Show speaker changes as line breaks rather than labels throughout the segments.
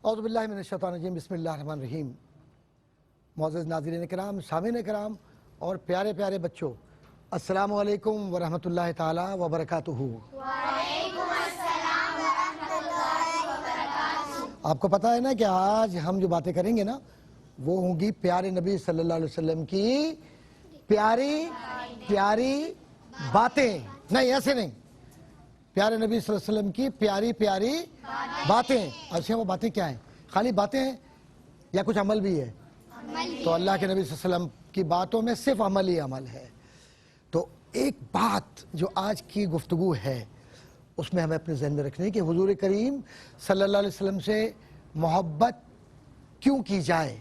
اعوذ باللہ من الشیطان الرجیم، بسم اللہ الرحمن الرحیم۔ معزز ناظرین کرام، سامعین کرام اور پیارے پیارے بچوں، السلام علیکم ورحمۃ اللہ تعالی وبرکاتہ۔
وعلیکم السلام ورحمۃ اللہ وبرکاتہ۔
آپ کو پتہ ہے نا کہ آج ہم جو باتیں کریں گے نا وہ ہوں گی پیارے نبی صلی اللہ علیہ وسلم کی پیاری باتیں، نہیں ایسے نہیں، پیارے نبی صلی اللہ علیہ وسلم کی پیاری باتیں۔ اچھا وہ باتیں کیا ہیں؟ خالی باتیں ہیں یا کچھ عمل بھی ہے؟ تو اللہ کے نبی صلی اللہ علیہ وسلم کی باتوں میں صرف عمل ہی عمل ہے۔ تو ایک بات جو آج کی گفتگو ہے اس میں ہمیں اپنے ذہن میں رکھنی ہے کہ حضور کریم صلی اللہ علیہ وسلم سے محبت کیوں کی جائے،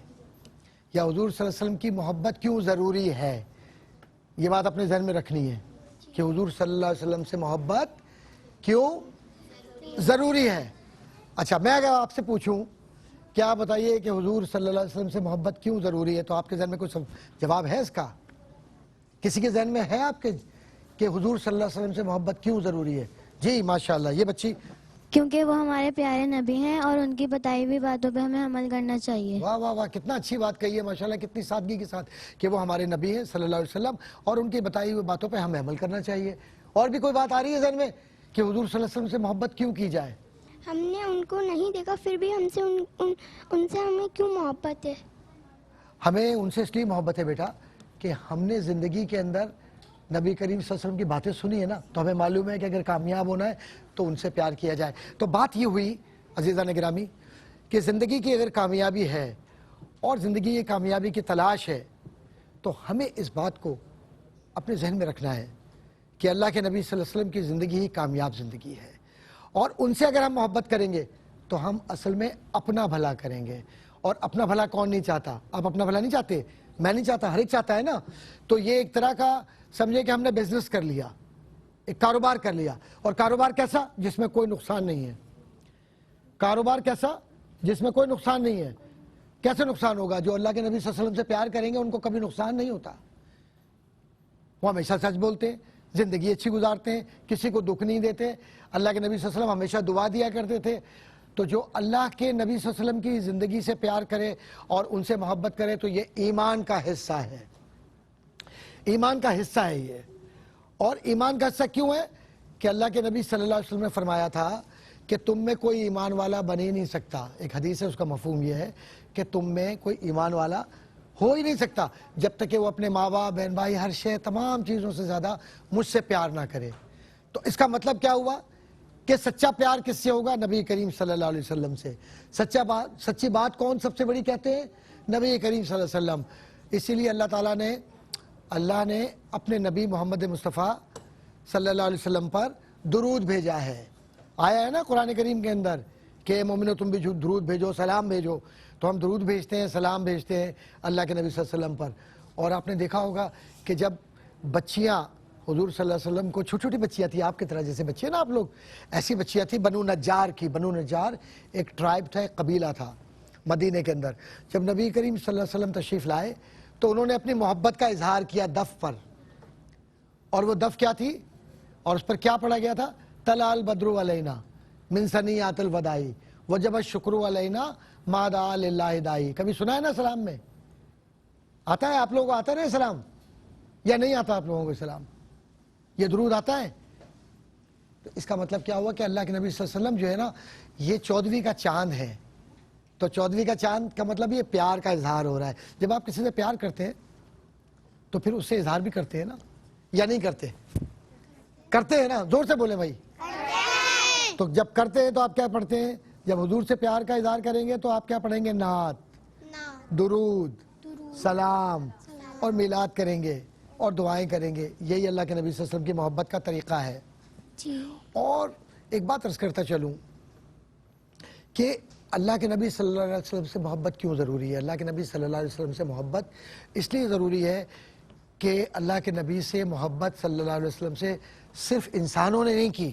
یا حضور صلی اللہ علیہ وسلم کی محبت کیوں ضروری ہے۔ یہ بات اپنے ذہن میں رکھنی ہے کہ حضور صلی اللہ علیہ وسلم سے محبت کیوں ضروری ہے۔ اچھا میں اگر آپ سے پوچھوں کہ آپ بتائیے کہ حضور صلی اللہ علیہ وسلم سے محبت کیوں ضروری ہے، تو آپ کے ذہن میں کچھ جواب ہے اس کا؟ کسی کے ذہن میں ہے آپ کے کہ حضور صلی اللہ علیہ وسلم سے محبت کیوں ضروری ہے؟ جی ماشاءاللہ، یہ بچی۔
کیونکہ وہ ہمارے پیارے نبی ہیں اور ان کی بتائی ہوئی باتوں پہ ہمیں عمل کرنا چاہیے۔
واہ واہ واہ، کتنا اچھی بات کہی ہے ماشاءاللہ، کتنی سادگی کے ساتھ کہ وہ ہمارے نبی ہیں صلی اللہ علیہ وسلم اور ان کی بتائی ہوئی باتوں پہ ہمیں عمل کرنا چاہیے۔ اور بھی کوئی بات آ رہی ہے ذہن میں کہ حضور صلی اللہ علیہ وسلم سے محبت کیوں کی جائے؟
ہم نے ان کو نہیں دیکھا پھر بھی ان سے ہمیں کیوں محبت ہے؟
ہمیں ان سے اس لیے محبت ہے بیٹا کہ ہم نے زندگی کے اندر نبی کریم صلی اللہ علیہ وسلم کی باتیں سنی ہے نا، تو ہمیں معلوم ہے کہ اگر کامیاب ہونا ہے تو ان سے پیار کیا جائے۔ تو بات یہ ہوئی عزیزان گرامی کہ زندگی کی اگر کامیابی ہے اور زندگی کی کامیابی کی تلاش ہے تو ہمیں اس بات کو اپنے ذہن میں رکھنا ہے کہ اللہ کے نبی صلی اللہ علیہ وسلم کی زندگی ہی کامیاب زندگی ہے، اور ان سے اگر ہم محبت کریں گے تو ہم اصل میں اپنا بھلا کریں گے۔ اور اپنا بھلا کون نہیں چاہتا؟ آپ اپنا بھلا نہیں چاہتے؟ میں نہیں چاہتا، ہر ایک چاہتا ہے نا۔ تو یہ ایک طرح کا سمجھے کہ ہم نے بزنس کر لیا، ایک کاروبار کر لیا، اور کاروبار کیسا؟ جس میں کوئی نقصان نہیں ہے۔ کاروبار کیسا؟ جس میں کوئی نقصان نہیں ہے۔ کیسے نقصان ہوگا؟ جو اللہ کے نبی صلی اللہ علیہ وسلم سے پیار کریں گے ان کو کبھی نقصان نہیں ہوتا، وہ ہمیشہ سچ بولتے ہیں، زندگی اچھی گزارتے ہیں، کسی کو دکھ نہیں دیتے۔ اللہ کے نبی صلی اللہ علیہ وسلم ہمیشہ دعا دیا کرتے تھے۔ تو جو اللہ کے نبی صلی اللہ علیہ وسلم کی زندگی سے پیار کرے اور ان سے محبت کرے تو یہ ایمان کا حصہ ہے، ایمان کا حصہ ہے یہ۔ اور ایمان کا حصہ کیوں ہے؟ کہ اللہ کے نبی صلی اللہ علیہ وسلم نے فرمایا تھا کہ تم میں کوئی ایمان والا بن ہی نہیں سکتا۔ ایک حدیث ہے، اس کا مفہوم یہ ہے کہ تم میں کوئی ایمان والا ہو ہی نہیں سکتا جب تک کہ وہ اپنے ماں باپ، بہن بھائی، ہر شے، تمام چیزوں سے زیادہ مجھ سے پیار نہ کرے۔ تو اس کا مطلب کیا ہوا کہ سچا پیار کس سے ہوگا؟ نبی کریم صلی اللہ علیہ وسلم سے۔ سچی بات کون سب سے بڑی کہتے ہیں؟ نبی کریم صلی اللہ علیہ وسلم۔ اسی لیے اللہ نے اپنے نبی محمد مصطفیٰ صلی اللہ علیہ وسلم پر درود بھیجا ہے۔ آیا ہے نا قرآن کریم کے اندر کہ مومنو تم بھی درود بھیجو، سلام بھیجو۔ تو ہم درود بھیجتے ہیں، سلام بھیجتے ہیں اللہ کے نبی صلی اللہ علیہ وسلم پر۔ اور آپ نے دیکھا ہوگا کہ جب بچیاں حضور صلی اللہ علیہ وسلم کو، چھوٹی چھوٹی بچیاں تھیں آپ کی طرح جیسے بچے نا آپ لوگ، ایسی بچیاں تھیں بنو نجار کی۔ بنو نجار ایک ٹرائب تھا، ایک قبیلہ تھا مدینے کے اندر۔ جب نبی کریم صلی اللہ علیہ وسلم تشریف لائے تو انہوں نے اپنی محبت کا اظہار کیا دف پر، اور وہ دف کیا تھی اور اس پر کیا پڑھا گیا تھا؟ طلع البدر علینا من ثنیات الوداع وجب الشکر علینا ما دعا للہ داعی۔ کبھی سنا ہے نا سلام میں؟ آتا ہے آپ لوگوں کو؟ آتا ہے نا سلام یا نہیں آتا آپ لوگوں کو سلام؟ یہ درود آتا ہے؟ تو اس کا مطلب کیا ہوا کہ اللہ کے نبی صلی اللہ علیہ وسلم جو ہے نا یہ 14ویں کا چاند ہے۔ تو 14ویں کا چاند کا مطلب یہ پیار کا اظہار ہو رہا ہے۔ جب آپ کسی سے پیار کرتے ہیں تو پھر اس سے اظہار بھی کرتے ہیں نا، یا نہیں کرتے؟ کرتے ہیں نا، زور سے بولیں بھائی۔ تو جب کرتے ہیں تو آپ کیا پڑھتے ہیں؟ جب حضور سے پیار کا اظہار کریں گے تو آپ کیا پڑھیں گے؟ نعت، درود، سلام اور میلاد کریں گے اور دعائیں کریں گے۔ یہی اللہ کے نبی صلی اللہ علیہ وسلم کی محبت کا طریقہ ہے۔ اور ایک بات عرض کرتا چلوں کہ اللہ کے نبی صلی اللہ علیہ وسلم سے محبت کیوں ضروری ہے؟ اللہ کے نبی صلی اللہ علیہ وسلم سے محبت اس لیے ضروری ہے کہ اللہ کے نبی سے محبت صلی اللہ علیہ وسلم سے صرف انسانوں نے نہیں کی،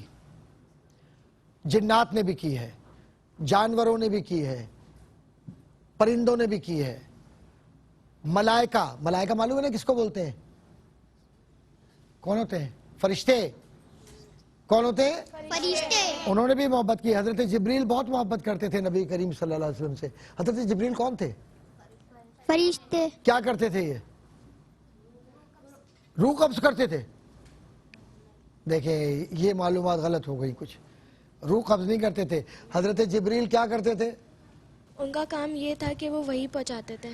جنات نے بھی کی ہے، جانوروں نے بھی کی ہے، پرندوں نے بھی کی ہے، ملائکہ معلوم ہے نا کس کو بولتے ہیں؟ کون ہوتے ہیں؟ فرشتے۔ کون ہوتے ہیں؟
فرشتے
انہوں نے بھی محبت کی. حضرت جبریل بہت محبت کرتے تھے نبی کریم صلی اللہ علیہ وسلم سے. حضرت جبریل کون تھے؟
فرشتے
کیا کرتے تھے یہ؟ روح قبض کرتے تھے. دیکھیں یہ معلومات غلط ہو گئی کچھ. روح قبض نہیں کرتے تھے. حضرت جبریل کیا کرتے تھے؟
ان کا کام یہ تھا کہ وہ وہی پہنچاتے تھے.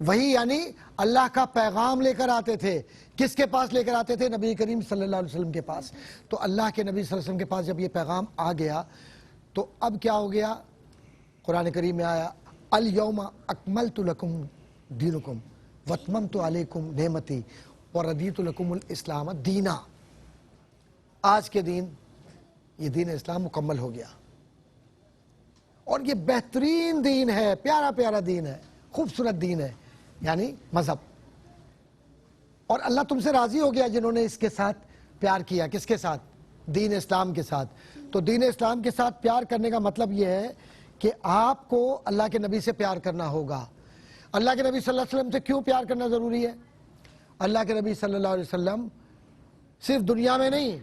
وہی یعنی اللہ کا پیغام لے کر آتے تھے. کس کے پاس لے کر آتے تھے؟ نبی کریم صلی اللہ علیہ وسلم کے پاس. تو اللہ کے نبی صلی اللہ علیہ وسلم کے پاس جب یہ پیغام آ گیا تو اب کیا ہو گیا؟ قرآن کریم میں آیا الیوم اکملت لکم دینکم واتممت علیکم نعمتی وردیت لکم الاسلام دینا. آج کے دن یہ دین اسلام مکمل ہو گیا اور یہ بہترین دین ہے, پیارا پیارا دین ہے, خوبصورت دین ہے, یعنی مذہب. اور اللہ تم سے راضی ہو گیا جنہوں نے اس کے ساتھ پیار کیا. کس کے ساتھ؟ دین اسلام کے ساتھ. تو دین اسلام کے ساتھ پیار کرنے کا مطلب یہ ہے کہ آپ کو اللہ کے نبی سے پیار کرنا ہوگا. اللہ کے نبی صلی اللہ علیہ وسلم سے کیوں پیار کرنا ضروری ہے؟ اللہ کے نبی صلی اللہ علیہ وسلم صرف دنیا میں نہیں,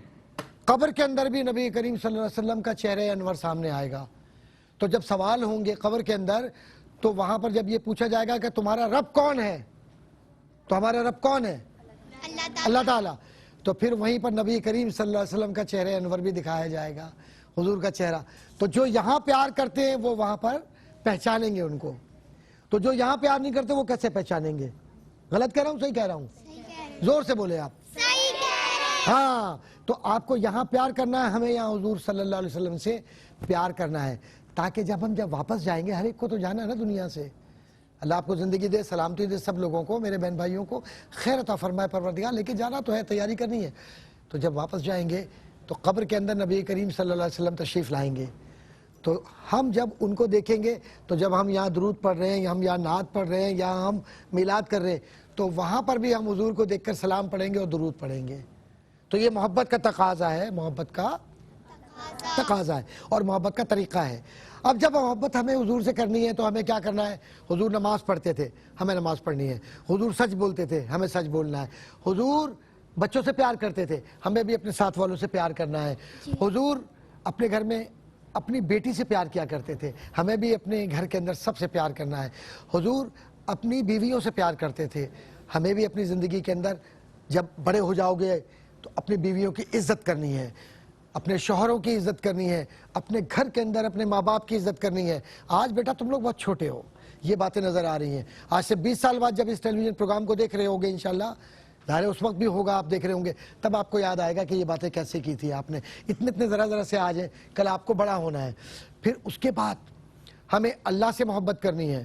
قبر کے اندر بھی نبی کریم صلی اللہ علیہ وسلم کا چہرہ انور سامنے آئے گا. تو جب سوال ہوں گے قبر کے اندر تو وہاں پر جب یہ پوچھا جائے گا کہ تمہارا رب کون ہے, تو ہمارا رب کون ہے؟ اللہ تعالیٰ. تو پھر وہیں پر نبی کریم صلی اللہ علیہ وسلم کا چہرہ انور بھی دکھایا جائے گا, حضور کا چہرہ. تو جو یہاں پیار کرتے ہیں وہ وہاں پر پہچانیں گے ان کو. تو جو یہاں پیار نہیں کرتے وہ کیسے پہچانیں گے؟ غلط کہہ رہا ہوں صحیح کہہ رہا ہوں؟ زور سے بولے آپ. ہاں, تو آپ کو یہاں پیار کرنا ہے, ہمیں یہاں حضور صلی اللہ علیہ وسلم سے پیار کرنا ہے, تاکہ جب واپس جائیں گے, ہر ایک کو تو جانا ہے نا دنیا سے. اللہ آپ کو زندگی دے, سلامتی دے سب لوگوں کو, میرے بہن بھائیوں کو خیر عطا فرمائے پروردگار. لے کے جانا تو ہے, تیاری کرنی ہے. تو جب واپس جائیں گے تو قبر کے اندر نبی کریم صلی اللہ علیہ وسلم تشریف لائیں گے. تو ہم جب ان کو دیکھیں گے, تو جب ہم یہاں درود پڑھ رہے ہیں, یا ہم یہاں نعت پڑھ رہے ہیں, یا ہم میلاد کر رہے ہیں, تو وہاں پر بھی ہم حضور کو دیکھ کر سلام پڑھیں گے اور درود پڑھیں گے. تو یہ محبت کا تقاضا ہے, محبت کا تقاضا ہے اور محبت کا طریقہ ہے. اب جب محبت ہمیں حضور سے کرنی ہے تو ہمیں کیا کرنا ہے؟ حضور نماز پڑھتے تھے, ہمیں نماز پڑھنی ہے. حضور سچ بولتے تھے, ہمیں سچ بولنا ہے. حضور بچوں سے پیار کرتے تھے, ہمیں بھی اپنے ساتھ والوں سے پیار کرنا ہے. حضور اپنے گھر میں اپنی بیٹی سے پیار کیا کرتے تھے, ہمیں بھی اپنے گھر کے اندر سب سے پیار کرنا ہے. حضور اپنی بیویوں سے پیار کرتے تھے, ہمیں بھی اپنی زندگی کے اندر جب بڑے ہو جاؤ گے تو اپنی بیویوں کی عزت کرنی ہے, اپنے شوہروں کی عزت کرنی ہے, اپنے گھر کے اندر اپنے ماں باپ کی عزت کرنی ہے. آج بیٹا تم لوگ بہت چھوٹے ہو, یہ باتیں نظر آ رہی ہیں. آج سے 20 سال بعد جب اس ٹیلی ویژن پروگرام کو دیکھ رہے ہوگے انشاءاللہ, ظاہر اس وقت بھی ہوگا آپ دیکھ رہے ہوں گے, تب آپ کو یاد آئے گا کہ یہ باتیں کیسے کی تھی آپ نے. اتنے ذرا ذرا سے آج ہیں, کل آپ کو بڑا ہونا ہے. پھر اس کے بعد ہمیں اللہ سے محبت کرنی ہے.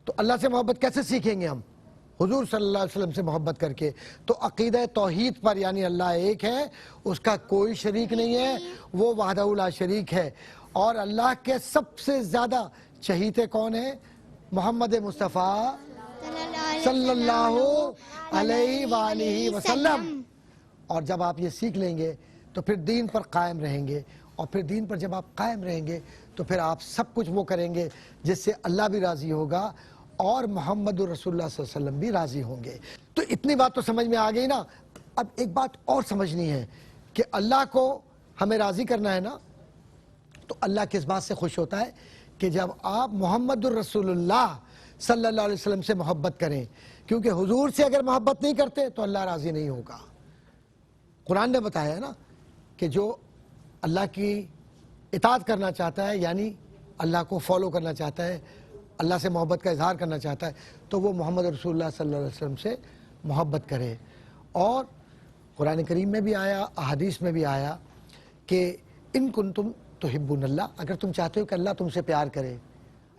تو اللہ سے محبت کیسے سیکھیں گے ہم؟ حضور صلی اللہ علیہ وسلم سے محبت کر کے. تو عقیدہ توحید پر, یعنی اللہ ایک ہے, اس کا کوئی شریک نہیں ہے, وہ وحدہ لا شریک ہے. اور اللہ کے سب سے زیادہ چہیتے کون ہیں؟ محمد مصطفیٰ صلی اللہ علیہ وآلہ وسلم. اور جب آپ یہ سیکھ لیں گے تو پھر دین پر قائم رہیں گے, اور پھر دین پر جب آپ قائم رہیں گے تو پھر آپ سب کچھ وہ کریں گے جس سے اللہ بھی راضی ہوگا اور محمد رسول اللہ صلی اللہ علیہ وسلم بھی راضی ہوں گے. تو اتنی بات تو سمجھ میں آ گئی نا. اب ایک بات اور سمجھنی ہے کہ اللہ کو ہمیں راضی کرنا ہے نا, تو اللہ کس بات سے خوش ہوتا ہے کہ جب آپ محمد الرسول اللہ صلی اللہ علیہ وسلم سے محبت کریں. کیونکہ حضور سے اگر محبت نہیں کرتے تو اللہ راضی نہیں ہوگا. قرآن نے بتایا ہے نا کہ جو اللہ کی اطاعت کرنا چاہتا ہے, یعنی اللہ کو فالو کرنا چاہتا ہے, اللہ سے محبت کا اظہار کرنا چاہتا ہے, تو وہ محمد رسول اللہ صلی اللہ علیہ وسلم سے محبت کرے. اور قرآن کریم میں بھی آیا, احادیث میں بھی آیا کہ ان کنتم تحبون اللہ, اگر تم چاہتے ہو کہ اللہ تم سے پیار کرے,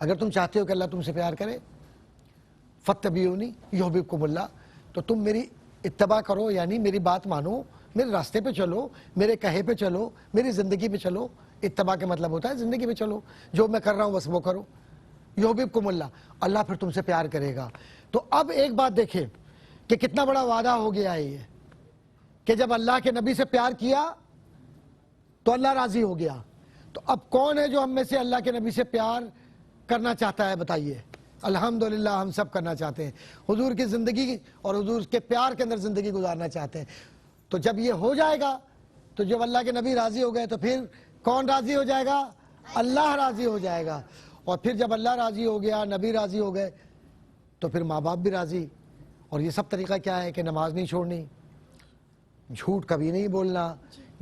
اگر تم چاہتے ہو کہ اللہ تم سے پیار کرے, فاتبعونی یحببکم اللہ, تو تم میری اتباع کرو, یعنی میری بات مانو, میرے راستے پہ چلو, میرے کہے پہ چلو, میری زندگی پہ چلو. اتباع کا مطلب ہوتا ہے زندگی پہ چلو, جو میں کر رہا ہوں بس وہ کرو. یحببکم اللہ, اللہ پھر تم سے پیار کرے گا. تو اب ایک بات دیکھیں کہ کتنا بڑا وعدہ ہو گیا ہے یہ, کہ جب اللہ کے نبی سے پیار کیا تو اللہ راضی ہو گیا. تو اب کون ہے جو ہم میں سے اللہ کے نبی سے پیار کرنا چاہتا ہے؟ بتائیے. الحمدللہ ہم سب کرنا چاہتے ہیں, حضور کی زندگی اور حضور کے پیار کے اندر زندگی گزارنا چاہتے ہیں. تو جب یہ ہو جائے گا تو جب اللہ کے نبی راضی ہو گئے تو پھر کون راضی ہو جائے گا؟ اللہ راضی ہو جائے گا. اور پھر جب اللہ راضی ہو گیا, نبی راضی ہو گئے, تو پھر ماں باپ بھی راضی. اور یہ سب طریقہ کیا ہے کہ نماز نہیں چھوڑنی, جھوٹ کبھی نہیں بولنا,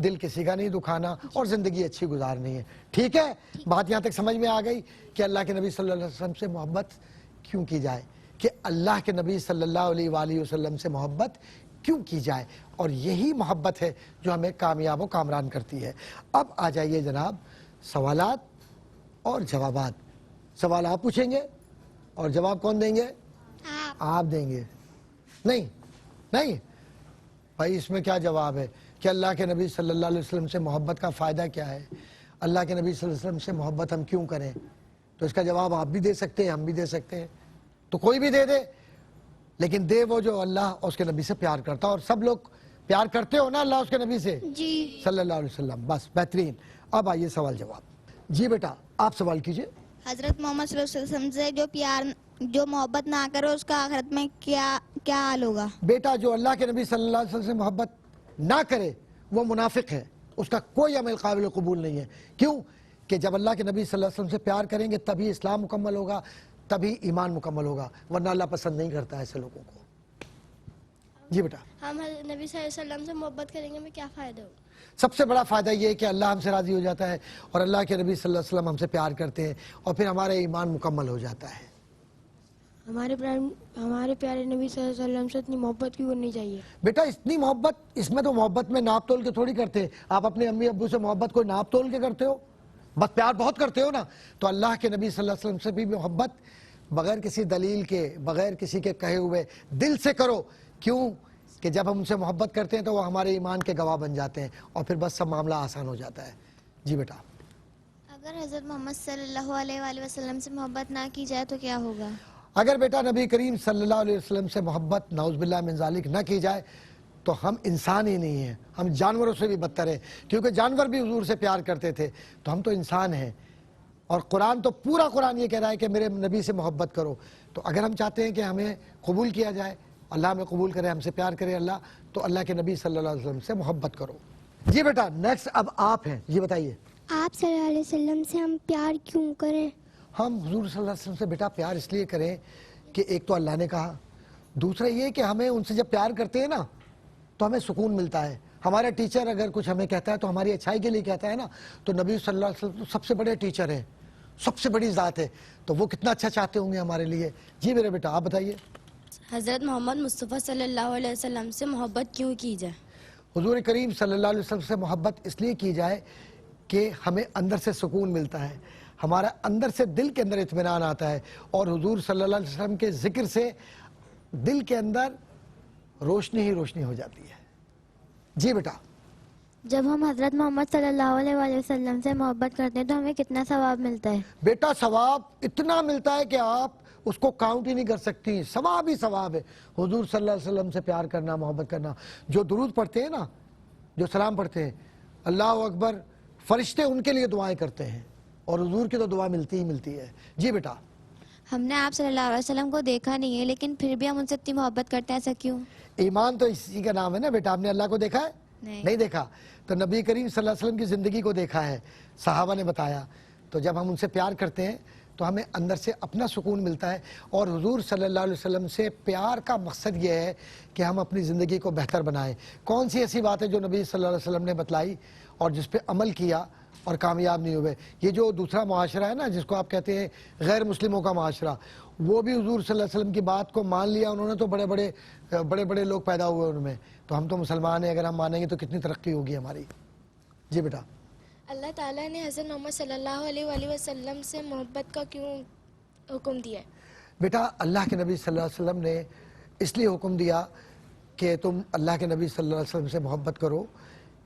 دل کسی کا نہیں دکھانا, اور زندگی اچھی گزارنی ہے. ٹھیک ہے, بات یہاں تک سمجھ میں آ گئی کہ اللہ کے نبی صلی اللہ علیہ وسلم سے محبت کیوں کی جائے, کہ اللہ کے نبی صلی اللہ علیہ وآلہ وسلم سے محبت کیوں کی جائے, اور یہی محبت ہے جو ہمیں کامیاب و کامران کرتی ہے. اب آ جائیے جناب سوالات اور جوابات. سوال آپ پوچھیں گے اور جواب کون دیں گے؟ آپ دیں گے. نہیں بھائی, اس میں کیا جواب ہے کہ اللہ کے نبی صلی اللہ علیہ وسلم سے محبت کا فائدہ کیا ہے, اللہ کے نبی صلی اللہ علیہ وسلم سے محبت ہم کیوں کریں؟ تو اس کا جواب آپ بھی دے سکتے ہیں, ہم بھی دے سکتے ہیں, تو کوئی بھی دے دے, لیکن دے وہ جو اللہ اور اس کے نبی سے پیار کرتا. اور سب لوگ پیار کرتے ہو نا اللہ اس کے نبی سے
جی.
صلی اللہ علیہ وسلم. بس بہترین. اب آئیے سوال جواب. جی بیٹا آپ سوال کیجئے.
حضرت محمد صلی اللہ علیہ وسلم سے جو محبت نہ کرے اس کا آخرت میں کیا حال ہوگا؟
بیٹا جو اللہ کے نبی صلی اللہ علیہ وسلم سے محبت نہ کرے وہ منافق ہے, اس کا کوئی عمل قابل قبول نہیں ہے. کیوں کہ جب اللہ کے نبی صلی اللہ علیہ وسلم سے پیار کریں گے تبھی اسلام مکمل ہوگا, تبھی ایمان مکمل ہوگا, ورنہ اللہ پسند نہیں کرتا ایسے لوگوں کو. جی بیٹا.
ہم نبی صلی اللہ علیہ وسلم سے محبت کریں گے, ہمیں کیا فائدہ ہوگا؟
سب سے بڑا فائدہ یہ ہے کہ اللہ ہم سے راضی ہو جاتا ہے, اور اللہ کے نبی صلی اللہ علیہ وسلم ہم سے پیار کرتے ہیں, اور پھر ہمارا ایمان مکمل ہو جاتا ہے.
ہمارے پیارے نبی صلی اللہ علیہ وسلم سے اتنی محبت کیوں کرنی چاہیے؟
بیٹا اتنی محبت, اس میں تو محبت میں ناپ تول کے تھوڑی کرتے. آپ اپنے امی ابو سے محبت کوئی ناپ تول کے کرتے ہو؟ بس پیار بہت کرتے ہو نا. تو اللہ کے نبی صلی اللہ علیہ وسلم سے بھی محبت بغیر کسی دلیل کے, بغیر کسی کے کہے ہوئے دل سے کرو. کیوں کہ جب ہم ان سے محبت کرتے ہیں تو وہ ہمارے ایمان کے گواہ بن جاتے ہیں, اور پھر بس سب معاملہ آسان ہو جاتا ہے. جی بیٹا.
اگر حضرت محمد صلی اللہ علیہ وآلہ وسلم سے محبت نہ کی جائے تو کیا ہوگا؟
اگر بیٹا نبی کریم صلی اللہ علیہ وسلم سے محبت نعوذ باللہ من ذالک نہ کی جائے تو ہم انسان ہی نہیں ہیں, ہم جانوروں سے بھی بدتر ہیں. کیونکہ جانور بھی حضور سے پیار کرتے تھے, تو ہم تو انسان ہیں. اور قرآن تو پورا قرآن یہ کہہ رہا ہے کہ میرے نبی سے محبت کرو. تو اگر ہم چاہتے ہیں کہ ہمیں قبول کیا جائے, اللہ ہمیں قبول کرے, ہم سے پیار کرے اللہ, تو اللہ کے نبی صلی اللہ علیہ وسلم سے محبت کرو. جی بیٹا نیکسٹ اب آپ ہیں. جی بتائیے.
آپ صلی اللہ علیہ وسلم سے ہم پیار کیوں کریں؟
ہم حضور صلی اللہ علیہ وسلم سے بیٹا پیار اس لیے کریں کہ ایک تو اللہ نے کہا, دوسرا یہ کہ ہمیں ان سے جب پیار کرتے ہیں نا تو ہمیں سکون ملتا ہے. ہمارا ٹیچر اگر کچھ ہمیں کہتا ہے تو ہماری اچھائی کے لیے کہتا ہے نا, تو نبی صلی اللہ علیہ وسلم سب سے بڑے ٹیچر ہیں, سب سے بڑی ذات ہے, تو وہ کتنا اچھا چاہتے ہوں گے ہمارے لیے. جی میرے بیٹا آپ بتائیے.
حضرت محمد مصطفیٰ صلی اللہ علیہ وسلم سے محبت کیوں کی جائے؟
حضور کریم صلی اللہ علیہ وسلم سے محبت اس لیے کی جائے کہ ہمیں اندر سے سکون ملتا ہے, ہمارا اندر سے دل کے اندر اطمینان آتا ہے, اور حضور صلی اللہ علیہ وسلم کے ذکر سے دل کے اندر روشنی ہی روشنی ہو جاتی ہے. جی بیٹا.
جب ہم حضرت محمد صلی اللہ علیہ وآلہ وسلم سے محبت کرتے ہیں تو ہمیں کتنا ثواب ملتا ہے؟
بیٹا ثواب اتنا ملتا ہے کہ آپ اس کو کاؤنٹ ہی نہیں کر سکتی. ثواب ہی ثواب ہے. حضور صلی اللہ علیہ وسلم سے پیار کرنا, محبت کرنا. جو درود پڑھتے ہیں نا, جو سلام پڑھتے ہیں, اللہ اکبر, فرشتے ان کے لیے دعائیں کرتے ہیں, اور حضور کی تو دعا ملتی ہی ملتی ہے. جی بیٹا.
ہم نے آپ صلی اللہ علیہ وسلم کو دیکھا نہیں ہے لیکن پھر بھی ہم ان سے اتنی محبت کرتے ہیں, ایسا کیوں؟
ایمان تو اسی کا نام ہے نا بیٹا. آپ نے اللہ کو دیکھا ہے؟ نہیں دیکھا. تو نبی کریم صلی اللہ علیہ وسلم کی زندگی کو دیکھا ہے, صحابہ نے بتایا. تو جب ہم ان سے پیار کرتے ہیں تو ہمیں اندر سے اپنا سکون ملتا ہے. اور حضور صلی اللہ علیہ وسلم سے پیار کا مقصد یہ ہے کہ ہم اپنی زندگی کو بہتر بنائیں. کون سی ایسی بات ہے جو نبی صلی اللہ علیہ وسلم نے بتلائی اور جس پہ عمل کیا اور کامیاب نہیں ہوئے؟ یہ جو دوسرا معاشرہ ہے نا, جس کو آپ کہتے ہیں غیر مسلموں کا معاشرہ, وہ بھی حضور صلی اللہ علیہ وسلم کی بات کو مان لیا. انہوں نے تو بڑے بڑے لوگ پیدا ہوئے ان میں. تو ہم تو مسلمان ہیں, اگر ہم مانیں گے تو کتنی ترقی ہوگی ہماری. جی بیٹا.
اللہ تعالیٰ نے حضرت محمد صلی اللہ علیہ وآلہ وسلم سے محبت کا کیوں حکم دیا ہے؟
بیٹا اللہ کے نبی صلی اللہ علیہ وسلم نے اس لیے حکم دیا کہ تم اللہ کے نبی صلی اللہ علیہ وسلم سے محبت کرو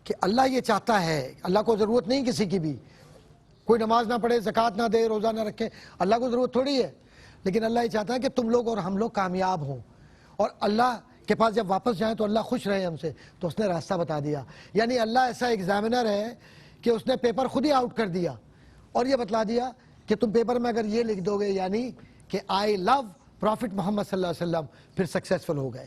کہ اللہ یہ چاہتا ہے. اللہ کو ضرورت نہیں کسی کی بھی, کوئی نماز نہ پڑھے, زکوٰۃ نہ دے, روزہ نہ رکھے, اللہ کو ضرورت تھوڑی ہے. لیکن اللہ یہ چاہتا ہے کہ تم لوگ اور ہم لوگ کامیاب ہوں, اور اللہ کے پاس جب واپس جائیں تو اللہ خوش رہے ہم سے. تو اس نے راستہ بتا دیا. یعنی اللہ ایسا ایگزامنر ہے کہ اس نے پیپر خود ہی آؤٹ کر دیا اور یہ بتلا دیا کہ تم پیپر میں اگر یہ لکھ دو گے یعنی کہ آئی لو پرافٹ محمد صلی اللہ علیہ وسلم, پھر سکسیسفل ہو گئے.